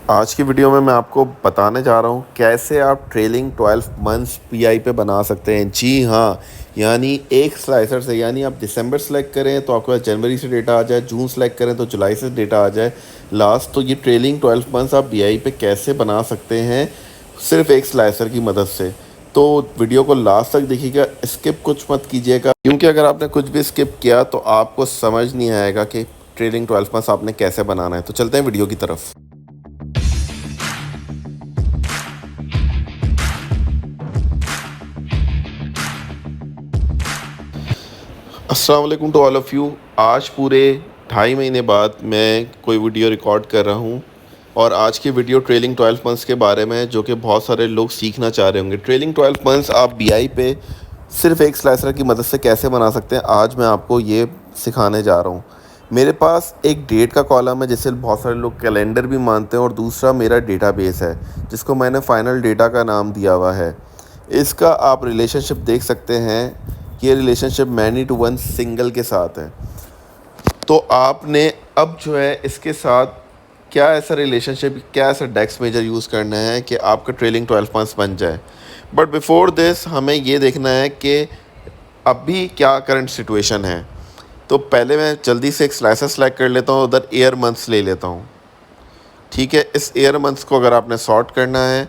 आज की वीडियो में मैं आपको बताने जा रहा हूँ कैसे आप ट्रेलिंग 12 मंथ्स पीआई पे बना सकते हैं। जी हाँ, यानी एक स्लाइसर से, यानी आप दिसंबर सेलेक्ट करें तो आपके पास जनवरी से डेटा आ जाए, जून सेलेक्ट करें तो जुलाई से डेटा आ जाए लास्ट। तो ये ट्रेलिंग 12 मंथ्स आप पीआई पे कैसे बना सकते हैं सिर्फ एक स्लाइसर की मदद से। तो वीडियो को लास्ट तक देखिएगा, स्किप कुछ मत कीजिएगा, क्योंकि अगर आपने कुछ भी स्किप किया तो आपको समझ नहीं आएगा कि ट्रेलिंग 12 मंथ्स आपने कैसे बनाना है। तो चलते हैं वीडियो की तरफ। अस्सलाम वालेकुम टू ऑल ऑफ़ यू। आज पूरे 2.5 महीने बाद मैं कोई वीडियो रिकॉर्ड कर रहा हूँ, और आज की वीडियो ट्रेलिंग 12 मंथ्स के बारे में है, जो कि बहुत सारे लोग सीखना चाह रहे होंगे। ट्रेलिंग 12 मंथ्स आप बीआई पे सिर्फ एक स्लाइसर की मदद से कैसे बना सकते हैं, आज मैं आपको ये सिखाने जा रहा हूँ। मेरे पास एक डेट का कॉलम है, जिसे बहुत सारे लोग कैलेंडर भी मानते हैं, और दूसरा मेरा डेटाबेस है जिसको मैंने फाइनल डेटा का नाम दिया हुआ है। इसका आप रिलेशनशिप देख सकते हैं कि ये relationship many to one single के साथ है। तो आपने अब जो है इसके साथ क्या ऐसा रिलेशनशिप, क्या ऐसा डेक्स मेजर यूज़ करना है कि आपका ट्रेलिंग 12 मंथ्स बन जाए। बट बिफोर दिस हमें ये देखना है कि अभी क्या करंट सिचुएशन है। तो पहले मैं जल्दी से एक स्लाइसर सेलेक्ट कर लेता हूँ, उधर ईयर मंथ्स ले लेता हूँ। ठीक है, इस ईयर मंथ्स को अगर आपने सॉर्ट करना है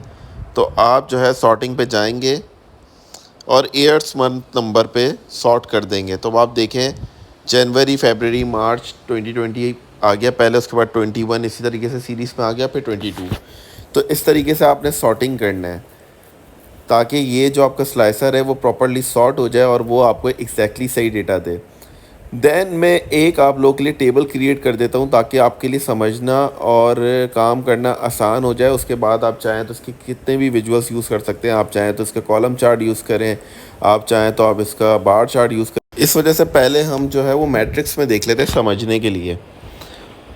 तो आप जो है सॉर्टिंग पे जाएंगे और ईयर्स मंथ नंबर पे सॉर्ट कर देंगे। तो आप देखें, जनवरी, फरवरी, मार्च 2020 आ गया पहले, उसके बाद 21, इसी तरीके से सीरीज़ में आ गया, फिर 22। तो इस तरीके से आपने सॉर्टिंग करना है ताकि ये जो आपका स्लाइसर है वो प्रॉपर्ली सॉर्ट हो जाए और वो आपको एग्जैक्टली सही डेटा दे। देन मैं एक आप लोग के लिए टेबल क्रिएट कर देता हूँ ताकि आपके लिए समझना और काम करना आसान हो जाए। उसके बाद आप चाहें तो इसके कितने भी विजुअल्स यूज़ कर सकते हैं। आप चाहें तो इसका कॉलम चार्ट यूज़ करें, आप चाहें तो आप इसका बार चार्ट यूज़ करें। इस वजह से पहले हम जो है वो मैट्रिक्स में देख लेते हैं समझने के लिए।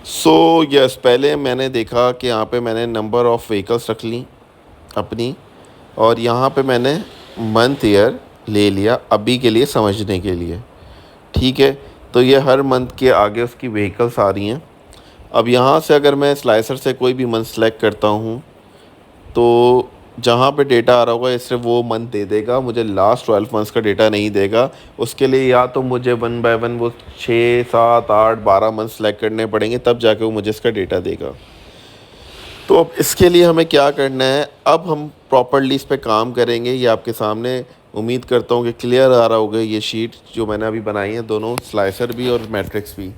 सो यस, पहले मैंने देखा कि यहाँ पे मैंने नंबर ऑफ़ व्हीकल्स रख ली अपनी, और यहाँ पे मैंने मंथ ईयर ले लिया अभी के लिए समझने के लिए। ठीक है, तो ये हर मंथ के आगे उसकी व्हीकल्स आ रही हैं। अब यहाँ से अगर मैं स्लाइसर से कोई भी मंथ सेलेक्ट करता हूँ तो जहाँ पे डेटा आ रहा होगा ये सिर्फ वो मंथ दे देगा, मुझे लास्ट 12 मंथ्स का डेटा नहीं देगा। उसके लिए या तो मुझे वन बाय वन वो 6, 7, 8, 12 मंथ सेलेक्ट करने पड़ेंगे, तब जाके वो मुझे इसका डेटा देगा। तो अब इसके लिए हमें क्या करना है, अब हम प्रॉपर्ली इस पे काम करेंगे। ये आपके सामने, उम्मीद करता हूँ कि क्लियर आ रहा होगा ये शीट जो मैंने अभी बनाई है, दोनों स्लाइसर भी और मैट्रिक्स भी।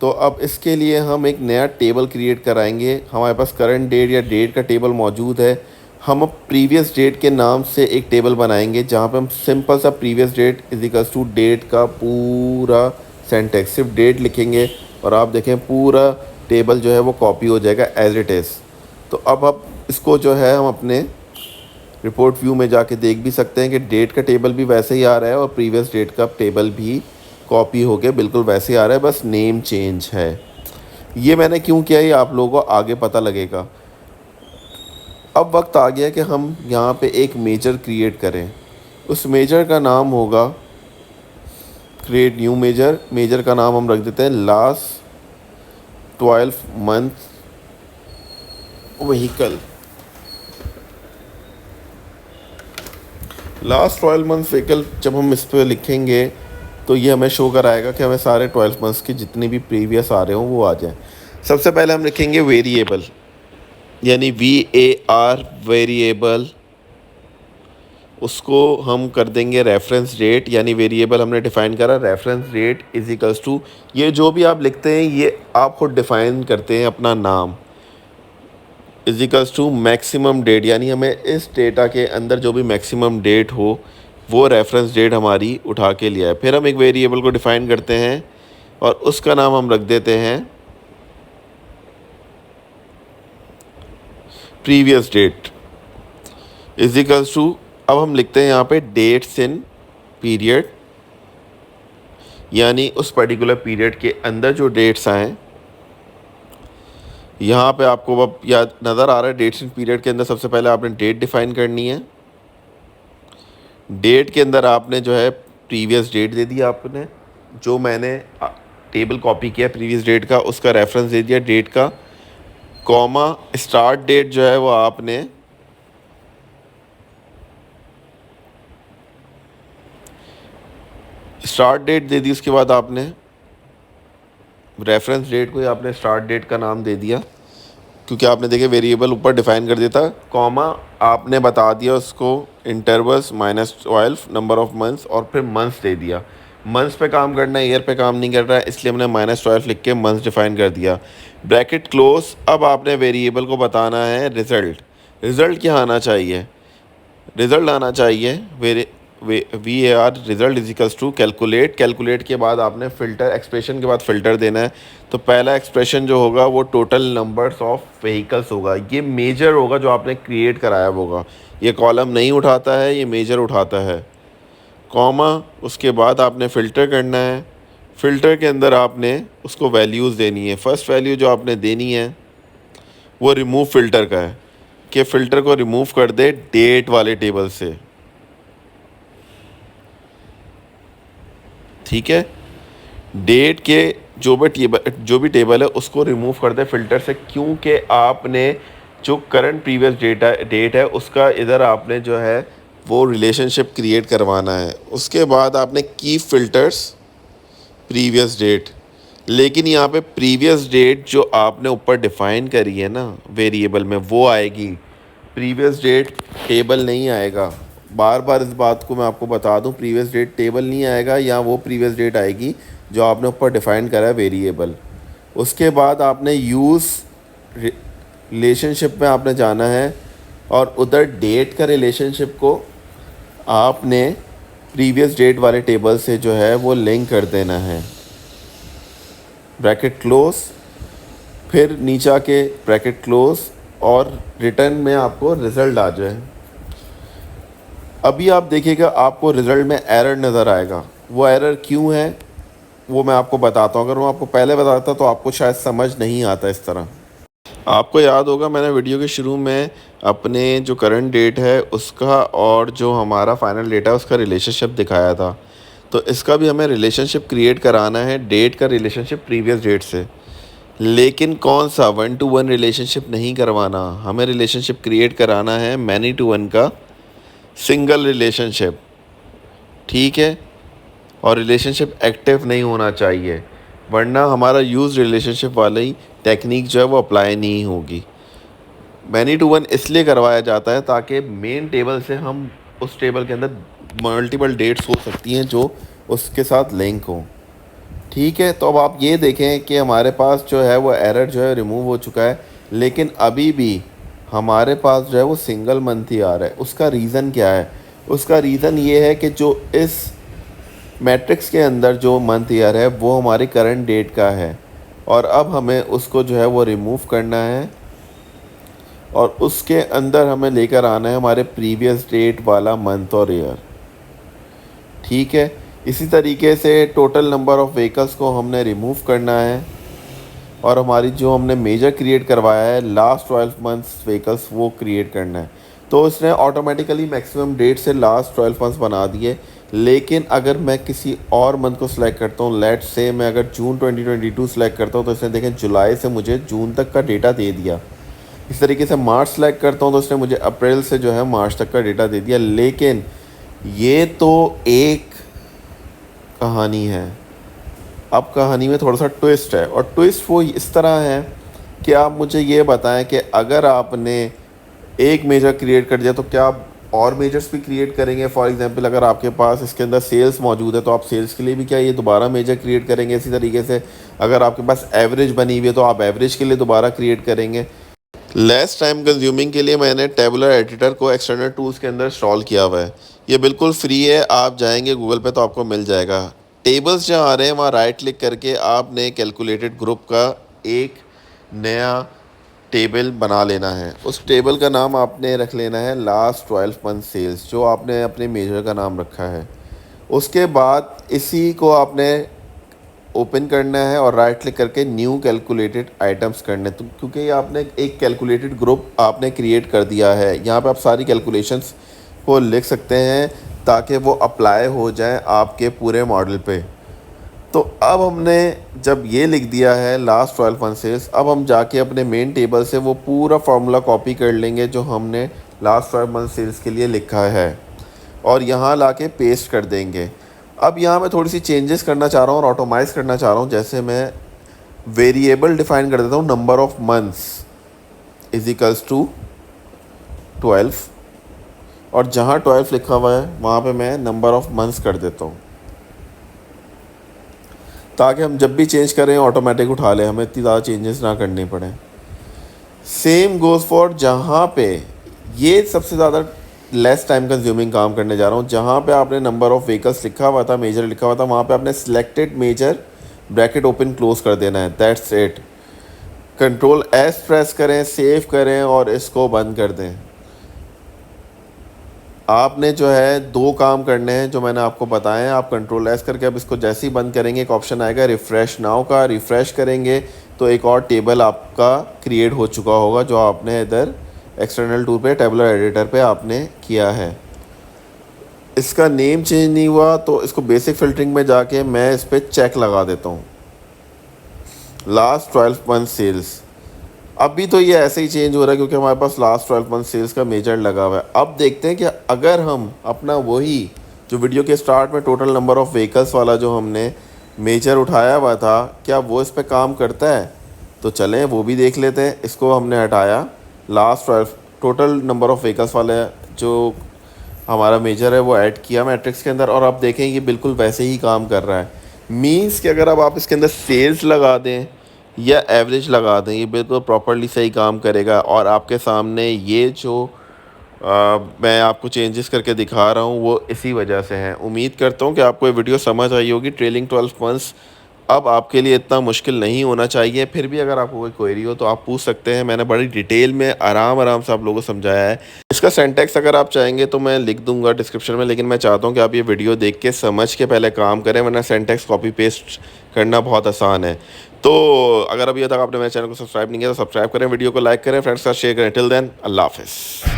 तो अब इसके लिए हम एक नया टेबल क्रिएट कराएंगे। हमारे पास करंट डेट या डेट का टेबल मौजूद है। हम अब प्रीवियस डेट के नाम से एक टेबल बनाएंगे जहाँ पे हम सिंपल सा previous date is equals to date का पूरा सेंटेक्स, सिर्फ डेट लिखेंगे और आप देखें पूरा टेबल जो है वो कॉपी हो जाएगा एज इट इज़। तो अब इसको जो है हम अपने रिपोर्ट व्यू में जाके देख भी सकते हैं कि डेट का टेबल भी वैसे ही आ रहा है और प्रीवियस डेट का टेबल भी कॉपी हो गया, बिल्कुल वैसे ही आ रहा है, बस नेम चेंज है। ये मैंने क्यों किया, ये आप लोगों को आगे पता लगेगा। अब वक्त आ गया कि हम यहाँ पे एक मेजर क्रिएट करें। उस मेजर का नाम होगा क्रिएट न्यू मेजर। मेजर का नाम हम रख देते हैं last 12 month vehicle. Last 12 months vehicle जब हम इस पर लिखेंगे तो ये हमें शो कराएगा कि हमें सारे 12 मंथ्स के जितने भी प्रीवियस आ रहे हों वो आ जाएं। सबसे पहले हम लिखेंगे वेरिएबल, यानी VAR वेरिएबल। उसको हम कर देंगे रेफरेंस रेट, यानी वेरिएबल हमने डिफ़ाइन करा reference rate is equals to, ये जो भी आप लिखते हैं ये आप खुद डिफ़ाइन करते हैं अपना नाम, is equals to maximum date, यानी हमें इस डेटा के अंदर जो भी मैक्सिमम डेट हो वो रेफरेंस डेट हमारी उठा के लिया है। फिर हम एक वेरिएबल को डिफ़ाइन करते हैं और उसका नाम हम रख देते हैं previous date is equals to, अब हम लिखते हैं यहाँ पे डेट्स इन पीरियड, यानी उस पर्टिकुलर पीरियड के अंदर जो डेट्स आएँ। यहाँ पे आपको अब याद नज़र आ रहा है, डेट्स इन पीरियड के अंदर सबसे पहले आपने डेट डिफ़ाइन करनी है। डेट के अंदर आपने जो है प्रीवियस डेट दे दिया, आपने जो मैंने टेबल कॉपी किया प्रीवियस डेट का उसका रेफरेंस दे दिया डेट का। कॉमा स्टार्ट डेट जो है वो आपने स्टार्ट डेट दे दी, उसके बाद आपने रेफरेंस डेट को ही आपने स्टार्ट डेट का नाम दे दिया, क्योंकि आपने देखे वेरिएबल ऊपर डिफाइन कर दिया था। कॉमा आपने बता दिया उसको इंटरवल्स -12 नंबर ऑफ मंथ्स, और फिर मंथ्स दे दिया। मंथ्स पे काम करना है, ईयर पे काम नहीं कर रहा है, इसलिए हमने -12 लिख के मंथ्स डिफाइन कर दिया। Bracket close. अब आपने वेरिएबल को बताना है रिज़ल्ट। रिज़ल्ट क्या आना चाहिए? रिज़ल्ट आना चाहिए VAR result is equals to calculate. Calculate के बाद आपने फ़िल्टर, एक्सप्रेशन के बाद फ़िल्टर देना है। तो पहला एक्सप्रेशन जो होगा वो टोटल नंबर्स ऑफ व्हीकल्स होगा। ये मेजर होगा जो आपने क्रिएट कराया होगा। ये कॉलम नहीं उठाता है, ये मेजर उठाता है। कॉमा, उसके बाद आपने फ़िल्टर करना है। फ़िल्टर के अंदर आपने उसको वैल्यूज़ देनी है। फ़र्स्ट वैल्यू जो आपने देनी है वो रिमूव फ़िल्टर का है, कि फ़िल्टर को रिमूव कर दे डेट वाले टेबल से। ठीक है, डेट के जो भी टेबल है उसको रिमूव कर दे फ़िल्टर से, क्योंकि आपने जो करंट प्रीवियस डेट है उसका इधर आपने जो है वो रिलेशनशिप क्रिएट करवाना है। उसके बाद आपने की फ़िल्टर्स प्रीवियस डेट, लेकिन यहाँ पे प्रीवियस डेट जो आपने ऊपर डिफ़ाइन करी है ना वेरिएबल में वो आएगी, प्रीवियस डेट टेबल नहीं आएगा। बार बार इस बात को मैं आपको बता दूं, प्रीवियस डेट टेबल नहीं आएगा, या वो प्रीवियस डेट आएगी जो आपने ऊपर डिफ़ाइन करा है वेरिएबल। उसके बाद आपने यूज़ रिलेशनशिप में आपने जाना है, और उधर डेट का रिलेशनशिप को आपने प्रीवियस डेट वाले टेबल से जो है वो लिंक कर देना है। ब्रैकेट क्लोज, फिर नीचे आके ब्रैकेट क्लोज, और रिटर्न में आपको रिज़ल्ट आ जाए। अभी आप देखिएगा आपको रिज़ल्ट में एरर नज़र आएगा। वो एरर क्यों है वो मैं आपको बताता हूँ। अगर मैं आपको पहले बताता तो आपको शायद समझ नहीं आता इस तरह। आपको याद होगा मैंने वीडियो के शुरू में अपने जो करंट डेट है उसका और जो हमारा फाइनल डेट है उसका रिलेशनशिप दिखाया था। तो इसका भी हमें रिलेशनशिप क्रिएट कराना है, डेट का रिलेशनशिप प्रीवियस डेट से। लेकिन कौन सा 1 to 1 रिलेशनशिप नहीं करवाना, हमें रिलेशनशिप क्रिएट कराना है मैनी टू वन का सिंगल रिलेशनशिप। ठीक है, और रिलेशनशिप एक्टिव नहीं होना चाहिए, वरना हमारा यूज़ रिलेशनशिप वाला ही टेक्निक जो है वो अप्लाई नहीं होगी। मैनी टू वन इसलिए करवाया जाता है ताकि मेन टेबल से हम उस टेबल के अंदर मल्टीपल डेट्स हो सकती हैं जो उसके साथ लिंक हों। ठीक है, तो अब आप ये देखें कि हमारे पास जो है वो एरर जो है रिमूव हो चुका है, लेकिन अभी भी हमारे पास जो है वो सिंगल मंथ ही आ रहा है। उसका रीज़न क्या है? उसका रीज़न ये है कि जो इस मैट्रिक्स के अंदर जो मंथ ईयर है वो हमारी करंट डेट का है, और अब हमें उसको जो है वो रिमूव करना है, और उसके अंदर हमें लेकर आना है हमारे प्रीवियस डेट वाला मंथ और ईयर। ठीक है, इसी तरीके से टोटल नंबर ऑफ़ व्हीकल्स को हमने रिमूव करना है, और हमारी जो हमने मेजर क्रिएट करवाया है लास्ट 12 मंथ्स व्हीकल्स वो क्रिएट करना है। तो इसने ऑटोमेटिकली मैक्सिमम डेट से लास्ट 12 मंथ्स बना दिए। लेकिन अगर मैं किसी और मंथ को सिलेक्ट करता हूँ, लेट्स से मैं अगर जून 2022 सिलेक्ट करता हूँ तो इसने देखें जुलाई से मुझे जून तक का डेटा दे दिया। इस तरीके से मार्च सेलेक्ट करता हूँ तो उसने मुझे अप्रैल से जो है मार्च तक का डेटा दे दिया। लेकिन ये तो एक कहानी है, अब कहानी में थोड़ा सा ट्विस्ट है, और ट्विस्ट वो इस तरह है कि आप मुझे ये बताएं कि अगर आपने एक मेजर क्रिएट कर दिया तो क्या आप और मेजर्स भी क्रिएट करेंगे? फॉर एग्जांपल अगर आपके पास इसके अंदर सेल्स मौजूद है तो आप सेल्स के लिए भी क्या ये दोबारा मेजर क्रिएट करेंगे? इसी तरीके से अगर आपके पास एवरेज बनी हुई है तो आप एवरेज के लिए दोबारा क्रिएट करेंगे। लेस टाइम कंज्यूमिंग के लिए मैंने टेबुलर एडिटर को एक्सटर्नल टूल्स के अंदर इंस्टॉल किया हुआ है। ये बिल्कुल फ्री है, आप जाएंगे गूगल पे तो आपको मिल जाएगा। टेबल्स जहाँ आ रहे हैं वहाँ राइट क्लिक करके आपने कैलकुलेटेड ग्रुप का एक नया टेबल बना लेना है। उस टेबल का नाम आपने रख लेना है लास्ट 12 मंथ सेल्स, जो आपने अपने मेजर का नाम रखा है। उसके बाद इसी को आपने ओपन करना है और राइट क्लिक करके न्यू कैलकुलेटेड आइटम्स करने, तो क्योंकि ये आपने एक कैलकुलेटेड ग्रुप आपने क्रिएट कर दिया है। यहाँ पे आप सारी कैलकुलेशंस को लिख सकते हैं ताकि वो अप्लाई हो जाए आपके पूरे मॉडल पे। तो अब हमने जब ये लिख दिया है लास्ट 12 मंथ सेल्स, अब हम जाके अपने मेन टेबल से वो पूरा फार्मूला कॉपी कर लेंगे जो हमने लास्ट 12 मंथ सेल्स के लिए लिखा है और यहाँ लाके पेस्ट कर देंगे। अब यहाँ मैं थोड़ी सी चेंजेस करना चाह रहा हूँ और ऑटोमाइज़ करना चाह रहा हूँ। जैसे मैं वेरिएबल डिफ़ाइन कर देता हूँ, number of months is equals to 12, और जहाँ 12 लिखा हुआ है वहाँ पे मैं नंबर ऑफ़ मंथ्स कर देता हूँ, ताकि हम जब भी चेंज करें ऑटोमेटिक उठा लें, हमें इतनी ज़्यादा चेंजेस ना करनी पड़े। सेम गोज़ फॉर जहाँ पे ये सबसे ज़्यादा लेस टाइम कंज्यूमिंग काम करने जा रहा हूँ। जहाँ पे आपने नंबर ऑफ़ व्हीकल्स लिखा हुआ था, मेजर लिखा हुआ था, वहाँ पे आपने selected major bracket open close कर देना है। That's it. Control S press करें, सेव करें और इसको बंद कर दें। आपने जो है 2 काम करने हैं जो मैंने आपको बताए हैं। आप कंट्रोल एस करके अब इसको जैसे ही बंद करेंगे, एक ऑप्शन आएगा रिफ़्रेश नाउ का। रिफ़्रेश करेंगे तो एक और टेबल आपका क्रिएट हो चुका होगा जो आपने इधर एक्सटर्नल टूल पे टेबलर एडिटर पे आपने किया है। इसका नेम चेंज नहीं हुआ तो इसको बेसिक फ़िल्टरिंग में जाके मैं इस पर चेक लगा देता हूँ, लास्ट 12 मंथ सेल्स। अभी तो ये ऐसे ही चेंज हो रहा है क्योंकि हमारे पास लास्ट 12 मंथ सेल्स का मेजर लगा हुआ है। अब देखते हैं कि अगर हम अपना वही जो वीडियो के स्टार्ट में टोटल नंबर ऑफ़ व्हीकल्स वाला जो हमने मेजर उठाया हुआ था, क्या वो इस पे काम करता है। तो चलें वो भी देख लेते हैं। इसको हमने हटाया, last 12 total number of vehicles वाले जो हमारा मेजर है वो ऐड किया मैट्रिक्स के अंदर, और आप देखें ये बिल्कुल वैसे ही काम कर रहा है। मीन्स कि अगर अब आप इसके अंदर सेल्स लगा दें या एवरेज लगा दें, ये बिल्कुल प्रॉपर्ली सही काम करेगा। और आपके सामने ये जो मैं आपको चेंजेस करके दिखा रहा हूँ वो इसी वजह से है। उम्मीद करता हूँ कि आपको ये वीडियो समझ आई होगी। ट्रेलिंग 12 मंथ्स अब आपके लिए इतना मुश्किल नहीं होना चाहिए। फिर भी अगर आपको कोई क्वेरी हो तो आप पूछ सकते हैं। मैंने बड़ी डिटेल में आराम से आप लोगों को समझाया है। इसका सिंटैक्स अगर आप चाहेंगे तो मैं लिख दूंगा डिस्क्रिप्शन में, लेकिन मैं चाहता हूँ कि आप ये वीडियो देख के समझ के पहले काम करें, वरना सिंटैक्स कॉपी पेस्ट करना बहुत आसान है। तो अगर अभी तक आपने मेरे चैनल को सब्सक्राइब नहीं किया तो सब्सक्राइब करें, वीडियो को लाइक करें, फ्रेंड्स के साथ शेयर करें। टिल देन, अल्लाह हाफ़िज़।